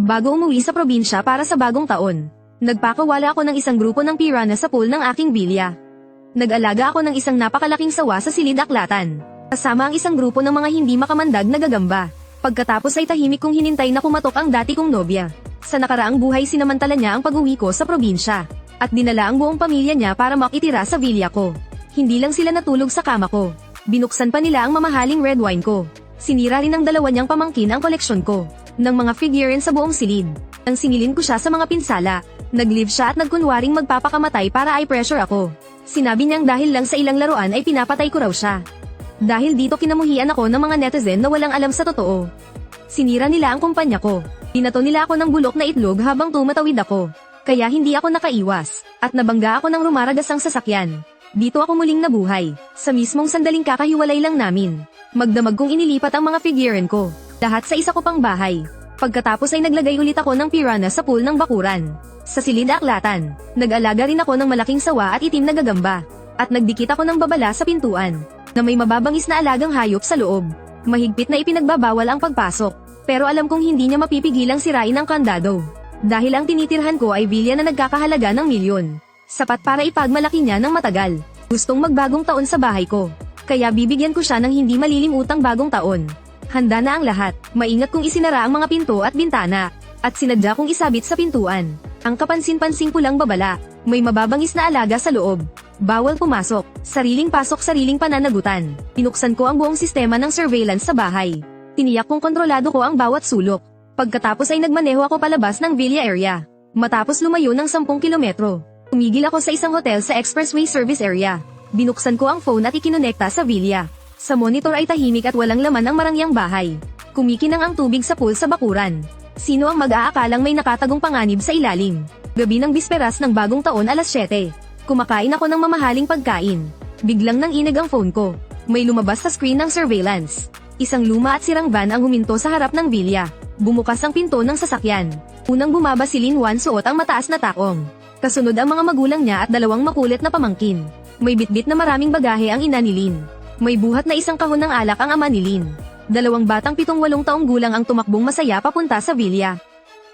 bago umuwi sa probinsya para sa bagong taon. Nagpakawala ako ng isang grupo ng piranha sa pool ng aking bilya. Nag-alaga ako ng isang napakalaking sawa sa silid aklatan. Kasama ang isang grupo ng mga hindi makamandag na gagamba. Pagkatapos ay tahimik kong hinintay na kumatok ang dati kong nobya. Sa nakaraang buhay sinamantala niya ang pag-uwi ko sa probinsya. At dinala ang buong pamilya niya para makitira sa villa ko. Hindi lang sila natulog sa kama ko. Binuksan pa nila ang mamahaling red wine ko. Sinira rin ng dalawa niyang pamangkin ang koleksyon ko. Ng mga figurine sa buong silid. Nang singilin ko siya sa mga pinsala. Nag-live siya at nagkunwaring magpapakamatay para i-pressure ako. Sinabi niyang dahil lang sa ilang laruan ay pinapatay ko raw siya. Dahil dito kinamuhian ako ng mga netizen na walang alam sa totoo. Sinira nila ang kumpanya ko. Binato nila ako ng bulok na itlog habang tumatawid ako. Kaya hindi ako nakaiwas. At nabangga ako ng rumaragasang sasakyan. Dito ako muling nabuhay. Sa mismong sandaling kakahiwalay lang namin. Magdamag kong inilipat ang mga figurine ko. Lahat sa isa ko pang bahay. Pagkatapos ay naglagay ulit ako ng piranha sa pool ng bakuran. Sa silid aklatan, nag-alaga rin ako ng malaking sawa at itim na gagamba. At nagdikit ako ng babala sa pintuan, na may mababangis na alagang hayop sa loob. Mahigpit na ipinagbabawal ang pagpasok, pero alam kong hindi niya mapipigilang sirain ang kandado. Dahil ang tinitirhan ko ay villa na nagkakahalaga ng milyon. Sapat para ipagmalaki niya ng matagal. Gustong magbagong taon sa bahay ko. Kaya bibigyan ko siya ng hindi malilimutang bagong taon. Handa na ang lahat, maingat kong isinara ang mga pinto at bintana. At sinadya kong isabit sa pintuan. Ang kapansin-pansing pulang babala, may mababangis na alaga sa loob. Bawal pumasok, sariling pasok sariling pananagutan. Pinuksan ko ang buong sistema ng surveillance sa bahay. Tiniyak kong kontrolado ko ang bawat sulok. Pagkatapos ay nagmaneho ako palabas ng villa area. Matapos lumayo ng 10 kilometro, tumigil ako sa isang hotel sa expressway service area. Binuksan ko ang phone at ikinonekta sa villa. Sa monitor ay tahimik at walang laman ang marangyang bahay. Kumikinang ang tubig sa pool sa bakuran. Sino ang mag-aakalang may nakatagong panganib sa ilalim? Gabi ng bisperas ng bagong taon alas 7. Kumakain ako ng mamahaling pagkain. Biglang nanginig ang phone ko. May lumabas sa screen ng surveillance. Isang luma at sirang van ang huminto sa harap ng villa. Bumukas ang pinto ng sasakyan. Unang bumaba si Lin Wan suot ang mataas na takong. Kasunod ang mga magulang niya at dalawang makulit na pamangkin. May bitbit na maraming bagahe ang ina ni Lin. May buhat na isang kahon ng alak ang ama ni Lin. Dalawang batang 7-8 taong gulang ang tumakbong masaya papunta sa villa.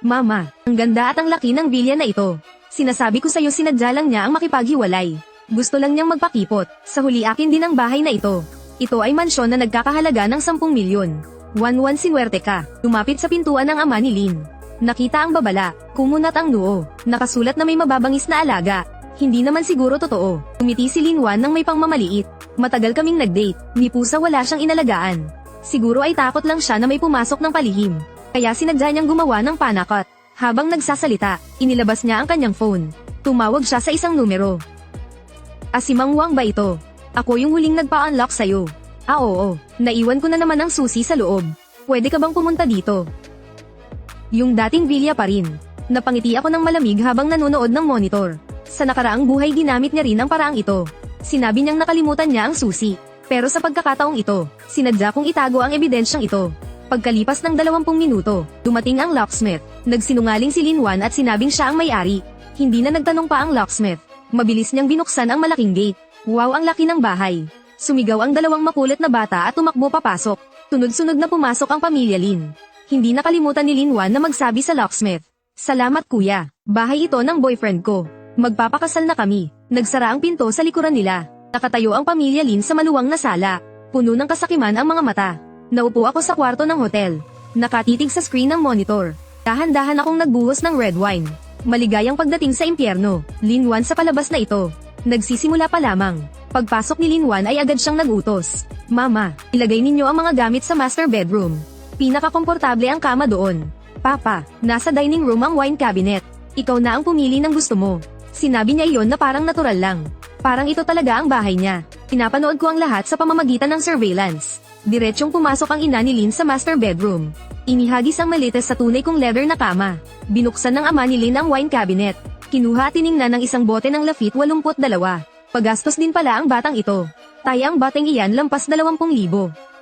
Mama, ang ganda at ang laki ng villa na ito. Sinasabi ko sa'yo sinadya lang niya ang makipaghiwalay. Gusto lang niyang magpakipot. Sa huli akin din ang bahay na ito. Ito ay mansyon na nagkakahalaga ng 10 milyon. 1-1 sinuwerte ka. Lumapit sa pintuan ng ama ni Lin. Nakita ang babala, kumunat ang noo. Nakasulat na may mababangis na alaga. Hindi naman siguro totoo. Umiti si Lin Wan nang may pangmamaliit. Matagal kaming nag-date. Ni pusa wala siyang inalagaan. Siguro ay takot lang siya na may pumasok ng palihim. Kaya sinadya niyang gumawa ng panakot. Habang nagsasalita, inilabas niya ang kanyang phone. Tumawag siya sa isang numero. Asimang Wang ba ito? Ako yung huling nagpa-unlock sa'yo. Oo. Naiwan ko na naman ang susi sa loob. Pwede ka bang pumunta dito? Yung dating villa pa rin. Napangiti ako ng malamig habang nanonood ng monitor. Sa nakaraang buhay ginamit niya rin ang paraang ito. Sinabi niyang nakalimutan niya ang susi. Pero sa pagkakataong ito, sinadya kong itago ang ebidensyang ito. Pagkalipas ng 20 minuto, dumating ang locksmith. Nagsinungaling si Lin Wan at sinabing siya ang may-ari. Hindi na nagtanong pa ang locksmith. Mabilis niyang binuksan ang malaking gate. Wow, ang laki ng bahay. Sumigaw ang dalawang makulit na bata at tumakbo papasok. Sunod-sunod na pumasok ang pamilya Lin. Hindi nakalimutan ni Lin Wan na magsabi sa locksmith. Salamat kuya, bahay ito ng boyfriend ko. Magpapakasal na kami. Nagsara ang pinto sa likuran nila. Nakatayo ang pamilya Lin sa maluwang na sala. Puno ng kasakiman ang mga mata. Naupo ako sa kwarto ng hotel. Nakatitig sa screen ng monitor. Dahan-dahan akong nagbuhos ng red wine. Maligayang pagdating sa impyerno. Lin Wan sa palabas na ito. Nagsisimula pa lamang. Pagpasok ni Lin Wan ay agad siyang nagutos. Mama, ilagay ninyo ang mga gamit sa master bedroom. Pinakakomportable ang kama doon. Papa, nasa dining room ang wine cabinet. Ikaw na ang pumili ng gusto mo. Sinabi niya iyon na parang natural lang. Parang ito talaga ang bahay niya. Pinapanood ko ang lahat sa pamamagitan ng surveillance. Diretsyong pumasok ang ina ni Lin sa master bedroom. Inihagis ang malites sa tunay kong leather na kama. Binuksan ng ama ni Lin ang wine cabinet. Kinuha at tiningnan ng isang bote ng Lafite 82. Pagastos din pala ang batang ito. Taya ang bateng iyan lampas 20,000.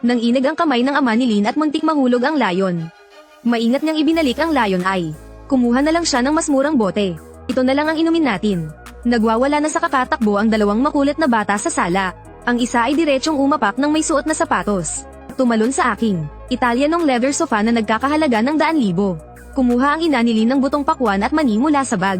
Nang inag ang kamay ng ama ni Lin at muntik mahulog ang layon. Maingat niyang ibinalik ang layon ay. Kumuha na lang siya ng mas murang bote. Ito na lang ang inumin natin. Nagwawala na sa kakatakbo ang dalawang makulit na bata sa sala. Ang isa ay diretsyong umapak ng may suot na sapatos. Tumalon sa aking Italianong leather sofa na nagkakahalaga ng 100,000. Kumuha ang ina ni Lin ng butong pakwan at mani mula sa bag.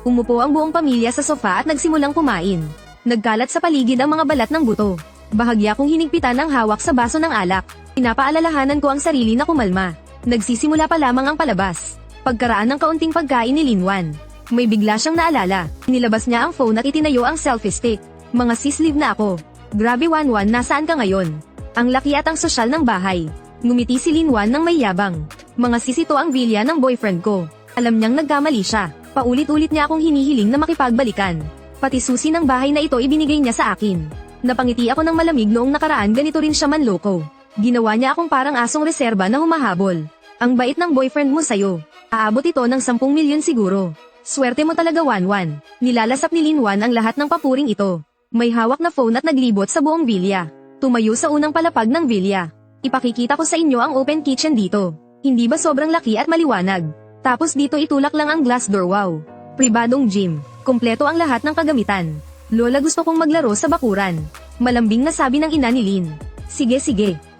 Umupo ang buong pamilya sa sofa at nagsimulang kumain. Nagkalat sa paligid ang mga balat ng buto. Bahagya kong hinigpitan ang hawak sa baso ng alak. Pinapaalalahanan ko ang sarili na kumalma. Nagsisimula pa lamang ang palabas. Pagkaraan ng kaunting pagkain ni Linwan, may bigla siyang naalala. Nilabas niya ang phone at itinayo ang selfie stick. Mga sis-live na ako. Grabe Wanwan, nasaan ka ngayon? Ang laki at ang sosyal ng bahay. Ngumiti si Linwan ng may yabang. Mga sis, ito ang villa ng boyfriend ko. Alam niyang nagkamali siya. Paulit-ulit niya akong hinihiling na makipagbalikan. Pati susi ng bahay na ito ibinigay niya sa akin. Napangiti ako ng malamig noong nakaraan, ganito rin siya manloko. Ginawa niya akong parang asong reserba na humahabol. Ang bait ng boyfriend mo sayo. Aabot ito ng 10 milyon siguro. Swerte mo talaga Wanwan. Nilalasap ni Linwan ang lahat ng papuring ito. May hawak na phone at naglibot sa buong villa. Tumayo sa unang palapag ng villa. Ipakikita ko sa inyo ang open kitchen dito. Hindi ba sobrang laki at maliwanag? Tapos dito itulak lang ang glass door, wow. Pribadong gym. Kompleto ang lahat ng kagamitan. Lola, gusto kong maglaro sa bakuran. Malambing na sabi ng ina ni Lin. Sige,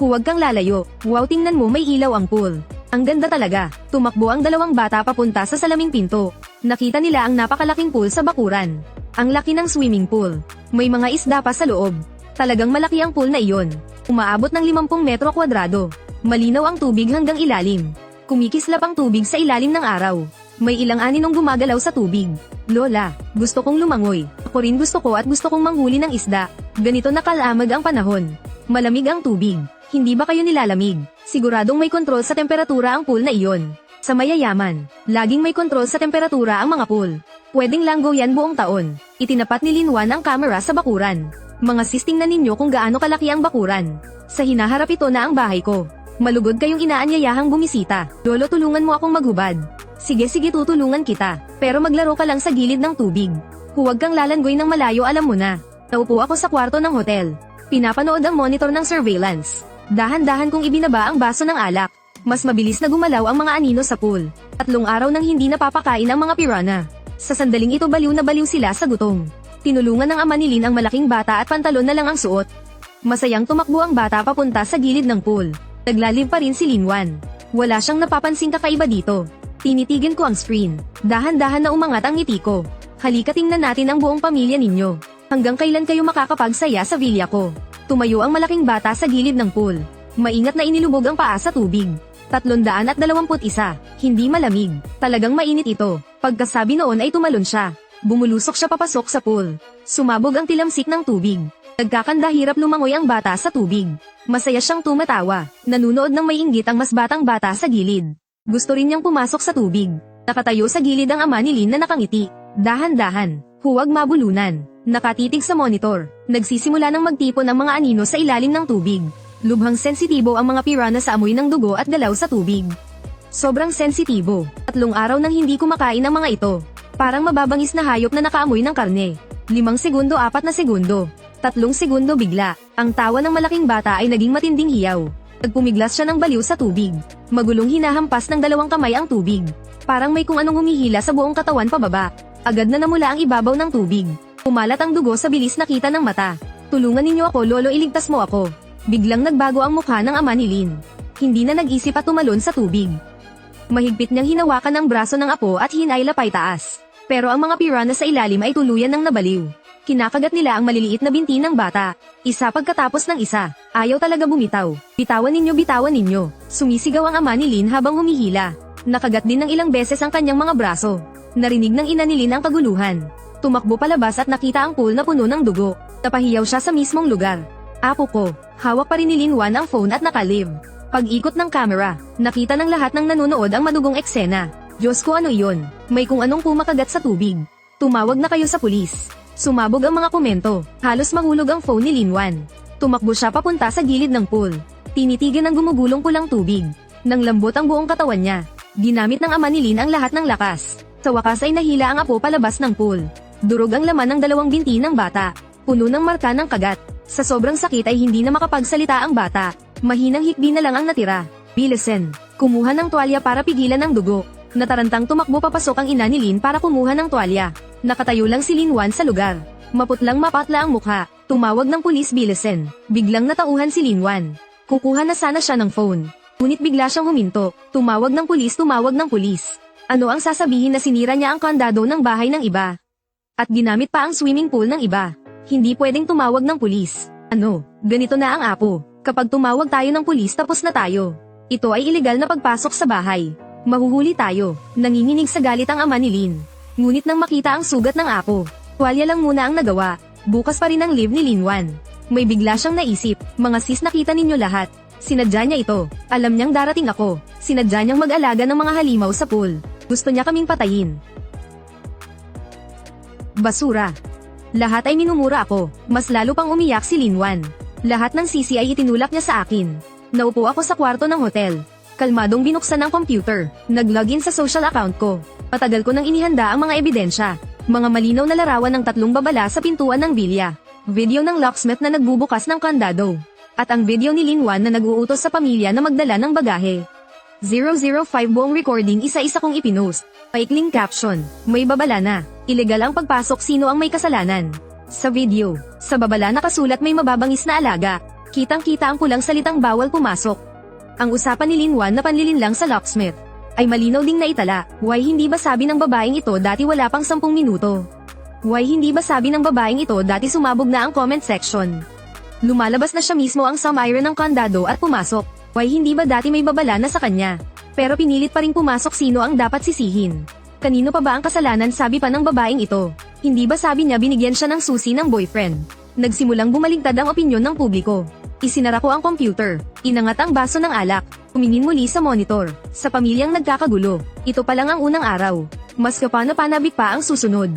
huwag kang lalayo. Wow, tingnan mo, may ilaw ang pool. Ang ganda talaga. Tumakbo ang dalawang bata papunta sa salaming pinto. Nakita nila ang napakalaking pool sa bakuran. Ang laki ng swimming pool. May mga isda pa sa loob. Talagang malaki ang pool na iyon. Umaabot ng 50 metro kwadrado. Malinaw ang tubig hanggang ilalim. Kumikislap ang tubig sa ilalim ng araw. May ilang aninong gumagalaw sa tubig. Lola, gusto kong lumangoy. Ako rin gusto ko at gusto kong manghuli ng isda. Ganito nakalamag ang panahon. Malamig ang tubig. Hindi ba kayo nilalamig? Siguradong may kontrol sa temperatura ang pool na iyon. Sa mayayaman, laging may kontrol sa temperatura ang mga pool. Pwedeng langgo yan buong taon. Itinapat ni Linwan ang camera sa bakuran. Mga sis, tingnan ninyo kung gaano kalaki ang bakuran. Sa hinaharap ito na ang bahay ko. Malugod kayong inaanyayahang bumisita. Lolo, tulungan mo akong maghubad. Sige, tutulungan kita. Pero maglaro ka lang sa gilid ng tubig. Huwag kang lalangoy ng malayo, alam mo na. Naupo ako sa kwarto ng hotel. Pinapanood ang monitor ng surveillance. Dahan-dahan kong ibinaba ang baso ng alak. Mas mabilis na gumalaw ang mga anino sa pool. 3 araw nang hindi napapakain ang mga piranha. Sa sandaling ito baliw na baliw sila sa gutom. Tinulungan ng ama ni Lin ang malaking bata at pantalon na lang ang suot. Masayang tumakbo ang bata papunta sa gilid ng pool. Naglalim pa rin si Linwan. Wala siyang napapansing kakaiba dito. Tinitigan ko ang screen. Dahan-dahan na umangat ang ngiti ko. Halika, tingnan natin ang buong pamilya ninyo. Hanggang kailan kayo makakapagsaya sa villa ko? Tumayo ang malaking bata sa gilid ng pool. Maingat na inilubog ang paa sa tubig. 321. Hindi malamig. Talagang mainit ito. Pagkasabi noon ay tumalon siya. Bumulusok siya papasok sa pool. Sumabog ang tilamsik ng tubig. Nagkakanda-hirap lumangoy ang bata sa tubig. Masaya siyang tumatawa. Nanunood ng may inggit ang mas batang bata sa gilid. Gusto rin niyang pumasok sa tubig. Nakatayo sa gilid ang ama ni Lin na nakangiti. Dahan-dahan. Huwag mabulunan. Nakatitig sa monitor. Nagsisimula ng magtipon ang mga anino sa ilalim ng tubig. Lubhang sensitibo ang mga piranha sa amoy ng dugo at galaw sa tubig. Sobrang sensitibo. 3 araw nang hindi kumakain ang mga ito. Parang mababangis na hayop na nakaamoy ng karne. 5 segundo, 4 na segundo. 3 segundo bigla. Ang tawa ng malaking bata ay naging matinding hiyaw. Nagpumiglas siya ng baliw sa tubig. Magulong hinahampas ng 2 kamay ang tubig. Parang may kung anong humihila sa buong katawan pababa. Agad na namula ang ibabaw ng tubig. Umalat ang dugo sa bilis nakita ng mata. Tulungan ninyo ako, lolo, iligtas mo ako. Biglang nagbago ang mukha ng ama ni Lin. Hindi na nag-isip at tumalon sa tubig. Mahigpit niyang hinawakan ang braso ng apo at hinailapay taas. Pero ang mga piranha sa ilalim ay tuluyan ng nabaliw. Kinakagat nila ang maliliit na binti ng bata. Isa pagkatapos ng isa. Ayaw talaga bumitaw. Bitawan ninyo, bitawan ninyo. Sumisigaw ang ama ni Lin habang humihila. Nakagat din ng ilang beses ang kanyang mga braso. Narinig ng ina ni Lin ang kaguluhan. Tumakbo palabas at nakita ang pool na puno ng dugo. Napahiyaw siya sa mismong lugar. Apo ko. Hawak pa rin ni Linwan ang phone at nakalive. Pag-ikot ng camera, nakita ng lahat ng nanonood ang madugong eksena. Diyos ko, ano iyon? May kung anong pumakagat sa tubig. Tumawag na kayo sa pulis. Sumabog ang mga komento. Halos mahulog ang phone ni Linwan. Tumakbo siya papunta sa gilid ng pool. Tinitigan ng gumugulong pulang tubig. Nang lambot ang buong katawan niya. Ginamit ng ama ni Lin ang lahat ng lakas. Sa wakas ay nahila ang apo palabas ng pool. Durog ang laman ng 2 binti ng bata. Puno ng marka ng kagat. Sa sobrang sakit ay hindi na makapagsalita ang bata. Mahinang hikbi na lang ang natira. Bilesen. Kumuha ng tuwalya para pigilan ang dugo. Natarantang tumakbo papasok ang ina ni Lin para kumuha ng tuwalya. Nakatayo lang si Linwan sa lugar. Maputlang mapatla ang mukha. Tumawag ng pulis, Bilesen. Biglang natauhan si Linwan. Kukuha na sana siya ng phone. Ngunit bigla siyang huminto. Tumawag ng pulis. Ano ang sasabihin na sinira niya ang kandado ng bahay ng iba? At ginamit pa ang swimming pool ng iba. Hindi pwedeng tumawag ng pulis. Ano, ganito na ang apo. Kapag tumawag tayo ng pulis tapos na tayo. Ito ay ilegal na pagpasok sa bahay. Mahuhuli tayo. Nanginginig sa galit ang ama ni Lin. Ngunit nang makita ang sugat ng apo, tuwalya lang muna ang nagawa. Bukas pa rin ang live ni Linwan. May bigla siyang naisip, mga sis nakita ninyo lahat. Sinadya niya ito. Alam niyang darating ako. Sinadya niyang mag-alaga ng mga halimaw sa pool. Gusto niya kaming patayin. Basura. Lahat ay minumura ako. Mas lalo pang umiyak si Linwan. Lahat ng sisi ay itinulak niya sa akin. Naupo ako sa kwarto ng hotel. Kalmadong binuksan ang computer. Nag-login sa social account ko. Patagal ko nang inihanda ang mga ebidensya. Mga malinaw na larawan ng 3 babala sa pintuan ng bilya. Video ng locksmith na nagbubukas ng kandado. At ang video ni Linwan na nag-uutos sa pamilya na magdala ng bagahe. 005 buong recording isa-isa kong ipinost. Paikling caption, may babala na. Ilegal ang pagpasok, sino ang may kasalanan. Sa video, sa babala nakasulat may mababangis na alaga. Kitang-kita ang pulang salitang bawal pumasok. Ang usapan ni Linwan na panlilin lang sa locksmith ay malinaw ding naitala. Why hindi ba sabi ng babaeng ito dati wala pang 10 minuto? Why hindi ba sabi ng babaeng ito dati sumabog na ang comment section? Lumalabas na siya mismo ang sumire ng kandado at pumasok. Why hindi ba dati may babala na sa kanya? Pero pinilit pa ring pumasok, sino ang dapat sisihin? Kanino pa ba ang kasalanan, sabi pa ng babaeng ito? Hindi ba sabi niya binigyan siya ng susi ng boyfriend? Nagsimulang bumaligtad ang opinyon ng publiko. Isinara ko ang computer. Inangat ang baso ng alak. Tumingin muli sa monitor. Sa pamilyang nagkakagulo. Ito pa lang ang unang araw. Mas kapanapanabik pa ang susunod.